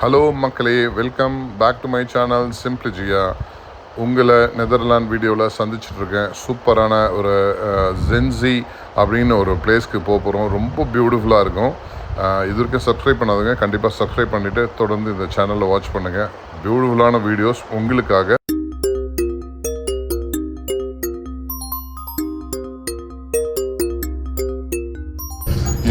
Hello மக்களே, welcome back to my channel simply Jiya. உங்களை Netherland வீடியோவில் சந்திச்சிட்ருக்கேன். சூப்பரான ஒரு ஜென்சி அப்படின்னு ஒரு பிளேஸ்க்கு போகிறோம். ரொம்ப பியூட்டிஃபுல்லாக இருக்கும். இது வரைக்கும் சப்ஸ்கிரைப் பண்ணாதுங்க, கண்டிப்பாக சப்ஸ்கிரைப் பண்ணிவிட்டு தொடர்ந்து இந்த சேனலில் வாட்ச் பண்ணுங்கள். பியூட்டிஃபுல்லான வீடியோஸ் உங்களுக்காக.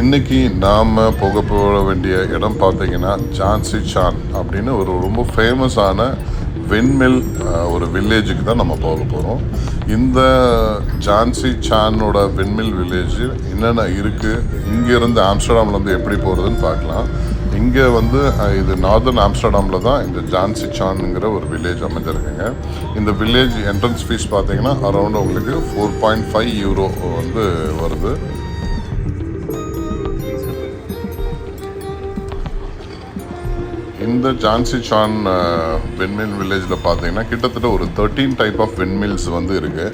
இன்றைக்கி நாம் போக வேண்டிய இடம் பார்த்திங்கன்னா ஜான்சி சான் அப்படின்னு ஒரு ரொம்ப ஃபேமஸான விண்மில் ஒரு வில்லேஜுக்கு தான் நம்ம போக போகிறோம். இந்த ஜான்சி சானோட விண்மில் வில்லேஜ் என்னென்ன இருக்குது, இங்கேருந்து ஆம்ஸ்டர்டாம்லேருந்து எப்படி போகிறதுன்னு பார்க்கலாம். இங்கே இது நார்தர்ன் ஆம்ஸ்டர்டாமில் தான் இந்த ஜான்சி சான்ங்கிற ஒரு வில்லேஜ் அமைஞ்சிருக்குங்க. இந்த வில்லேஜ் என்ட்ரன்ஸ் ஃபீஸ் பார்த்திங்கன்னா அரௌண்ட் உங்களுக்கு 4.5 யூரோ வருது. இந்த ஜான்சி சான் விண்மில் வில்லேஜில் பார்த்தீங்கன்னா கிட்டத்தட்ட ஒரு 13 டைப் ஆஃப் விண்மில்ஸ் இருக்குது.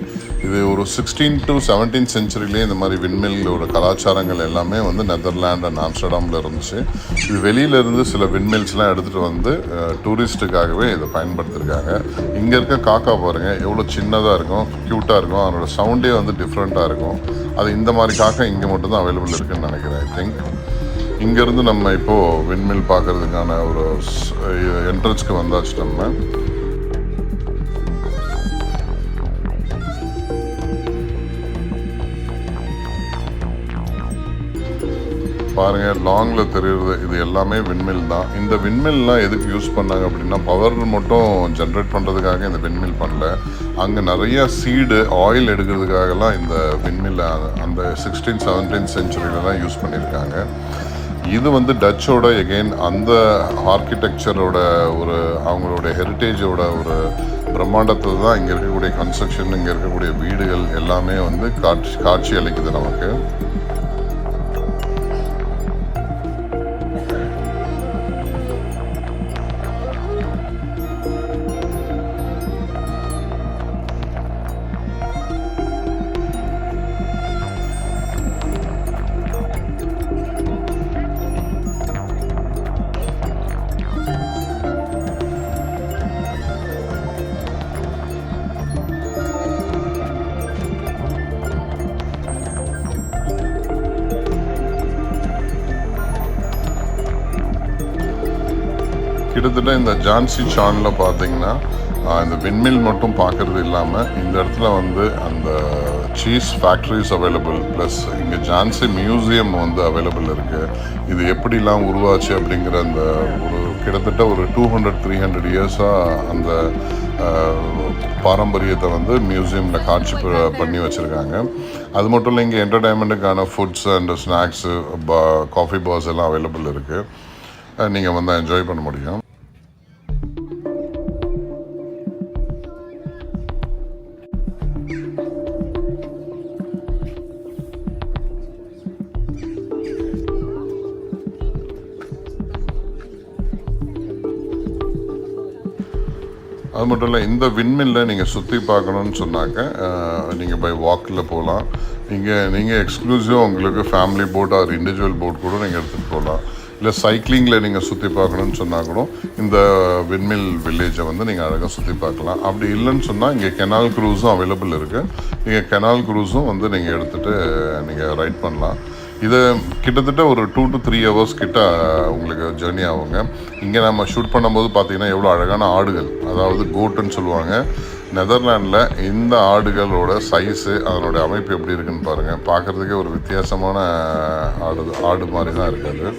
இது ஒரு 16 to 17 சென்ச்சுரியிலே இந்த மாதிரி விண்மில்லோட கலாச்சாரங்கள் எல்லாமே நெதர்லாண்ட் அண்ட் ஆம்ஸ்டர்டாமில் இருந்துச்சு. இது வெளியிலேருந்து சில விண்மில்ஸ்லாம் எடுத்துகிட்டு டூரிஸ்ட்டுக்காகவே இதை பயன்படுத்தியிருக்காங்க. இங்கே இருக்க காக்கா பாருங்கள், எவ்வளோ சின்னதாக இருக்கும், க்யூட்டாக இருக்கும். அதனோட சவுண்டே டிஃப்ரெண்ட்டாக இருக்கும். அது இந்த மாதிரி காக்கா இங்கே மட்டும்தான் அவைலபிள் இருக்குதுன்னு நினைக்கிறேன். ஐ திங்க் இங்கேருந்து நம்ம இப்போது விண்மில் பார்க்குறதுக்கான ஒரு என்ட்ரன்ஸ்க்கு வந்தாச்சு. நம்ம பாருங்கள், லாங்கில் தெரியுறது இது எல்லாமே விண்மில் தான். இந்த விண்மில்லாம் எதுக்கு யூஸ் பண்ணாங்க அப்படின்னா, பவர் மட்டும் ஜென்ரேட் பண்ணுறதுக்காக இந்த விண்மில் பண்ணல. அங்கே நிறையா சீடு ஆயில் எடுக்கிறதுக்காகலாம் இந்த விண்மில் அந்த 16, 17 சென்ச்சுரியிலலாம் யூஸ் பண்ணியிருக்காங்க. இது டச்சோட எகெயின் அந்த ஆர்கிடெக்சரோட ஒரு அவங்களோட ஹெரிட்டேஜோட ஒரு பிரம்மாண்டத்தை தான் இங்கே இருக்கக்கூடிய கன்ஸ்ட்ரக்ஷன், இங்கே இருக்கக்கூடிய வீடுகள் எல்லாமே காட்சி அளிக்குது நமக்கு. கிட்டத்தட்ட இந்த ஜான்சி சானில் பார்த்தீங்கன்னா இந்த விண்மில் மட்டும் பார்க்குறது இல்லாமல் இந்த இடத்துல அந்த சீஸ் ஃபேக்ட்ரிஸ் அவைலபிள், ப்ளஸ் இங்கே ஜான்சி மியூசியம் அவைலபிள் இருக்குது. இது எப்படிலாம் உருவாச்சு அப்படிங்கிற அந்த ஒரு கிட்டத்தட்ட ஒரு 200-300 இயர்ஸாக அந்த பாரம்பரியத்தை மியூசியமில் காட்சி பண்ணி வச்சுருக்காங்க. அது மட்டும் இல்லை, இங்கே என்டர்டைன்மெண்ட்டுக்கான foods and snacks, coffee bars எல்லாம் அவைலபிள் இருக்குது. நீங்கள் என்ஜாய் பண்ண முடியும். அது மட்டும் இல்லை, இந்த விண்மில்லை நீங்கள் சுற்றி பார்க்கணுன்னு சொன்னாக்க நீங்கள் பை வாக்கில் போகலாம். நீங்கள் எக்ஸ்க்ளூசிவாக உங்களுக்கு family boat or individual boat கூட நீங்கள் எடுத்துகிட்டு போகலாம். இல்லை சைக்கிளிங்கில் நீங்கள் சுற்றி பார்க்கணுன்னு சொன்னால் கூட இந்த விண்மில் வில்லேஜை நீங்கள் அழகாக சுற்றி பார்க்கலாம். அப்படி இல்லைன்னு சொன்னால் இங்கே கெனால் க்ரூஸும் அவைலபிள் இருக்குது. நீங்கள் கெனால் க்ரூஸும் நீங்கள் எடுத்துகிட்டு நீங்கள் ரைட் பண்ணலாம். இது கிட்டத்தட்ட ஒரு 2 to 3 hours கிட்ட உங்களுக்கு ஜேர்னி ஆகுங்க. இங்கே நம்ம ஷூட் பண்ணும்போது பார்த்திங்கன்னா எவ்வளோ அழகான ஆடுகள், அதாவது கோட்டுன்னு சொல்லுவாங்க. நெதர்லாண்டில் இந்த ஆடுகளோட சைஸு, அதனோட அமைப்பு எப்படி இருக்குன்னு பாருங்கள். பார்க்குறதுக்கே ஒரு வித்தியாசமான ஆடு மாதிரி தான் இருக்குது.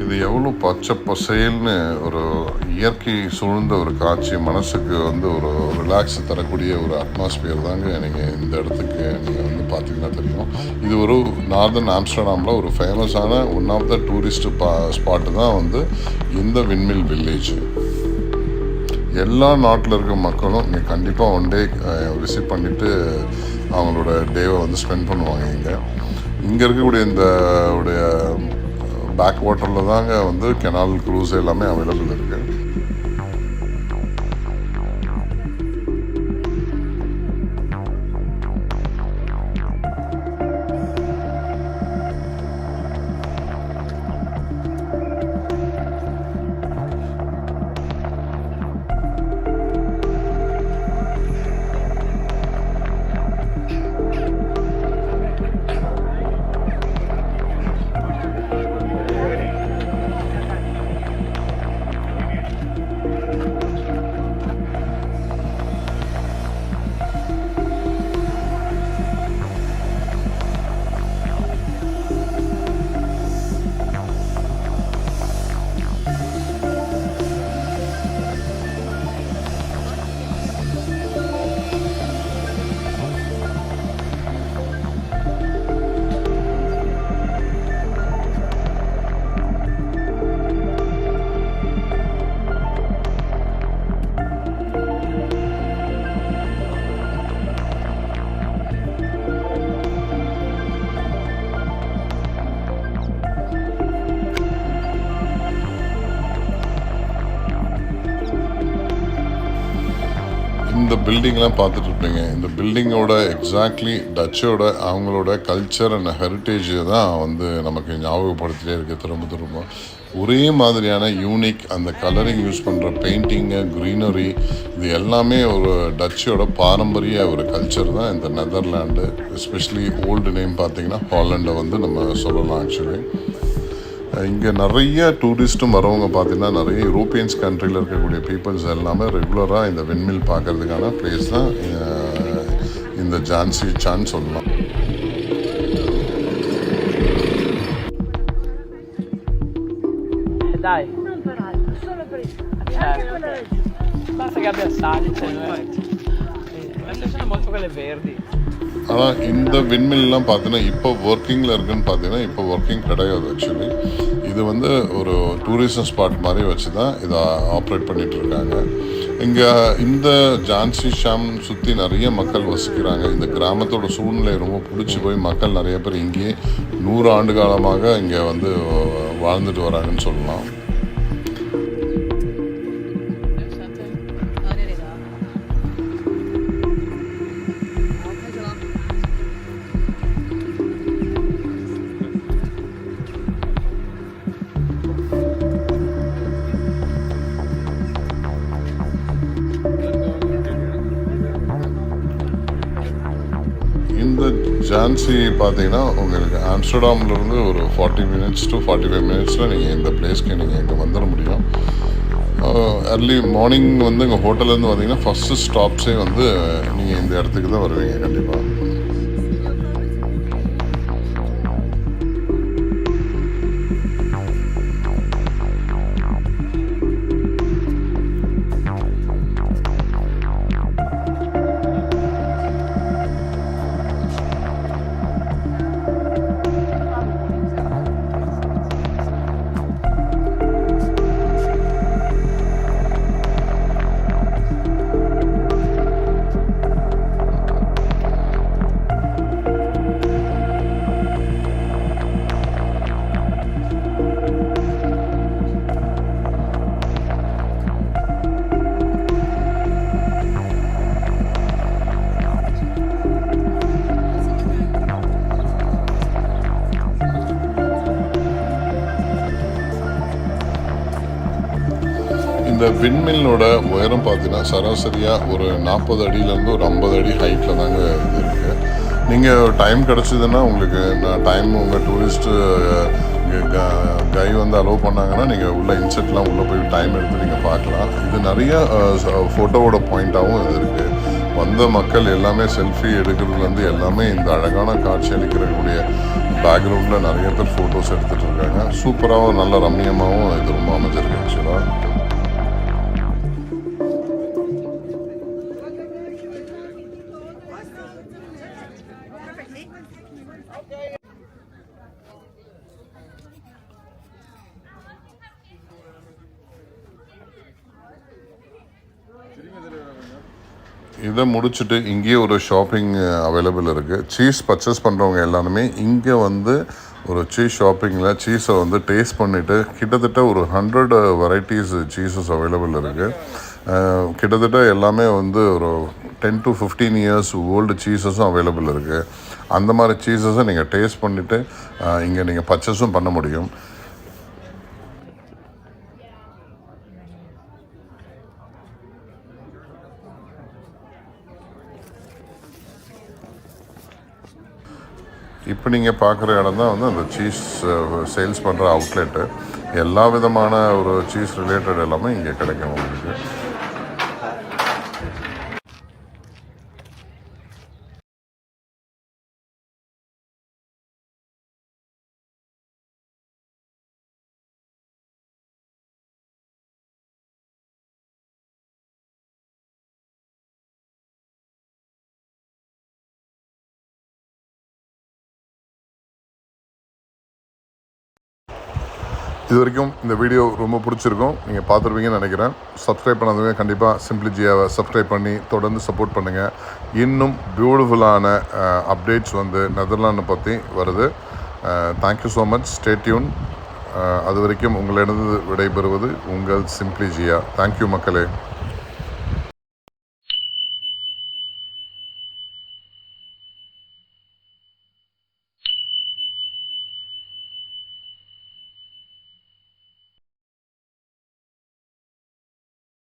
இது எவ்வளோ பச்சை பசேல்னு ஒரு இயற்கை சூழ்ந்த ஒரு காட்சி, மனசுக்கு ஒரு ரிலாக்ஸ் தரக்கூடிய ஒரு அட்மாஸ்பியர் தாங்க. நீங்கள் இந்த இடத்துக்கு நீங்கள் பார்த்தீங்கன்னா தெரியும். இது ஒரு நார்தர்ன் ஆம்ஸ்டர்டாமில் ஒரு ஃபேமஸான one of the tourist spot தான் இந்த விண்மில் வில்லேஜ். எல்லா நாட்டில் இருக்க மக்களும் இங்கே கண்டிப்பாக ஒன் டே விசிட் பண்ணிவிட்டு அவங்களோட டேவை ஸ்பெண்ட் பண்ணுவாங்க. இங்கே இருக்கக்கூடிய இந்த உடைய பேக் வாட்டரில் தாங்க கெனால் க்ரூஸ் எல்லாமே அவைலபிள் இருக்குது. இந்த பில்டிங்லாம் பார்த்துட்டு இருப்பீங்க. இந்த பில்டிங்கோட எக்ஸாக்ட்லி டச்சோட அவங்களோட கல்ச்சர் அண்ட் ஹெரிட்டேஜ் தான் வந்து நமக்கு ஞாபகப்படுத்திட்டே இருக்குது திரும்ப திரும்ப. ஒரே மாதிரியான யூனிக் அந்த கலரிங் யூஸ் பண்ணுற பெயிண்டிங்கு, க்ரீனரி, இது எல்லாமே ஒரு டச்சோட பாரம்பரிய ஒரு கல்ச்சர் தான் இந்த நெதர்லாண்டு. எஸ்பெஷலி ஓல்டு நேம் பார்த்திங்கன்னா ஹாலண்டை வந்து நம்ம சொல்லலாம். ஆக்சுவலி இங்கே நிறைய டூரிஸ்ட்டும் வரவங்க பார்த்திங்கன்னா நிறைய யூரோப்பியன்ஸ் கண்ட்ரியில் இருக்கக்கூடிய பீப்புள்ஸ் எல்லாமே ரெகுலராக இந்த விண்மில் பார்க்குறதுக்கான பிளேஸ் தான் இந்த ஜான்சி சான் சொல்லலாம். Dai. Non per altro, solo per il Basta che abbia salice. Queste sono molto quelle verdi. ஆனால் இந்த விண்மில்லாம் பார்த்தீங்கன்னா இப்போ ஒர்க்கிங்கில் இருக்குதுன்னு பார்த்தீங்கன்னா இப்போ ஒர்க்கிங் கிடையாது. ஆக்சுவலி இது வந்து ஒரு டூரிசம் ஸ்பாட் மாதிரி வச்சு தான் இதை ஆப்ரேட் பண்ணிகிட்ருக்காங்க. இங்கே இந்த ஜான்சி ஷாம் சுற்றி நிறைய மக்கள் வசிக்கிறாங்க. இந்த கிராமத்தோட சூழ்நிலை ரொம்ப பிடிச்சி போய் மக்கள் நிறைய பேர் இங்கேயே 100 ஆண்டு காலமாக இங்கே வந்து வாழ்ந்துட்டு வராங்கன்னு சொல்லலாம். இந்த ஜான்சி பார்த்தீங்கன்னா உங்களுக்கு ஆம்ஸ்டர்டாம்லேருந்து ஒரு 40 minutes to 45 minutes நீங்கள் இந்த பிளேஸ்க்கு நீங்கள் இங்கே வந்துட முடியும். அர்லி மார்னிங் வந்து எங்கள் ஹோட்டல்லேருந்து வந்தீங்கன்னா ஃபஸ்ட்டு ஸ்டாப்ஸே வந்து நீங்கள் இந்த இடத்துக்கு தான் வருவீங்க கண்டிப்பாக. இந்த விண்மில்லோட உயரம் பார்த்தீங்கன்னா சராசரியாக ஒரு 40 அடியிலேருந்து ஒரு 50 அடி ஹைட்டில் தாங்க இது இருக்குது. நீங்கள் டைம் கிடச்சிதுன்னா உங்களுக்கு டைம் உங்கள் டூரிஸ்ட்டு கை வந்து அலோவ் பண்ணாங்கன்னா நீங்கள் உள்ள இன்செட்லாம் உள்ளே போய் டைம் எடுத்து நீங்கள் பார்க்கலாம். இது நிறைய ஃபோட்டோவோட பாயிண்ட்டாகவும் இது இருக்குது. வந்த மக்கள் எல்லாமே செல்ஃபி எடுக்கிறதுலேருந்து எல்லாமே இந்த அழகான காட்சி அளிக்கிறக்கூடிய பேக்ரவுண்டில் நிறைய பேர் ஃபோட்டோஸ் எடுத்துகிட்டு இருக்காங்க. சூப்பராகவும் நல்ல ரம்மியமாகவும் இது ரொம்ப அமைஞ்சிருக்கு ஆக்சுவலாக. இதை முடிச்சுட்டு இங்கேயே ஒரு ஷாப்பிங் அவைலபிள் இருக்குது. சீஸ் பர்ச்சேஸ் பண்ணுறவங்க எல்லாருமே இங்கே வந்து ஒரு சீஸ் ஷாப்பிங்கில் சீஸை வந்து டேஸ்ட் பண்ணிவிட்டு கிட்டத்தட்ட ஒரு 100 வெரைட்டிஸ் சீஸஸ் அவைலபிள் இருக்குது. கிட்டத்தட்ட எல்லாமே வந்து ஒரு 10 to 15 years ஓல்டு சீஸஸும் அவைலபிள் இருக்குது. அந்த மாதிரி சீஸஸை நீங்கள் டேஸ்ட் பண்ணிவிட்டு இங்கே நீங்கள் பர்ச்சேஸும் பண்ண முடியும். இப்போ நீங்கள் பார்க்குற இடம் தான் வந்து அந்த சீஸ் சேல்ஸ் பண்ணுற அவுட்லெட்டு. எல்லா விதமான ஒரு சீஸ் ரிலேட்டட் எல்லாமே இங்கே கிடைக்கும் உங்களுக்கு. இது வரைக்கும் இந்த வீடியோ ரொம்ப பிடிச்சிருக்கும், நீங்கள் பார்த்துருப்பீங்கன்னு நினைக்கிறேன். சப்ஸ்கிரைப் பண்ணாதவங்க கண்டிப்பாக சிம்பிளி ஜியாவை சப்ஸ்கிரைப் பண்ணி தொடர்ந்து சப்போர்ட் பண்ணுங்கள். இன்னும் பியூட்டிஃபுல்லான அப்டேட்ஸ் வந்து நெதர்லாண்டை பற்றி வருது. Thank you so much. Stay tune. அது வரைக்கும் உங்களிடம் விடைபெறுவது உங்கள் சிம்பிளி ஜியா. தேங்க்யூ மக்களே.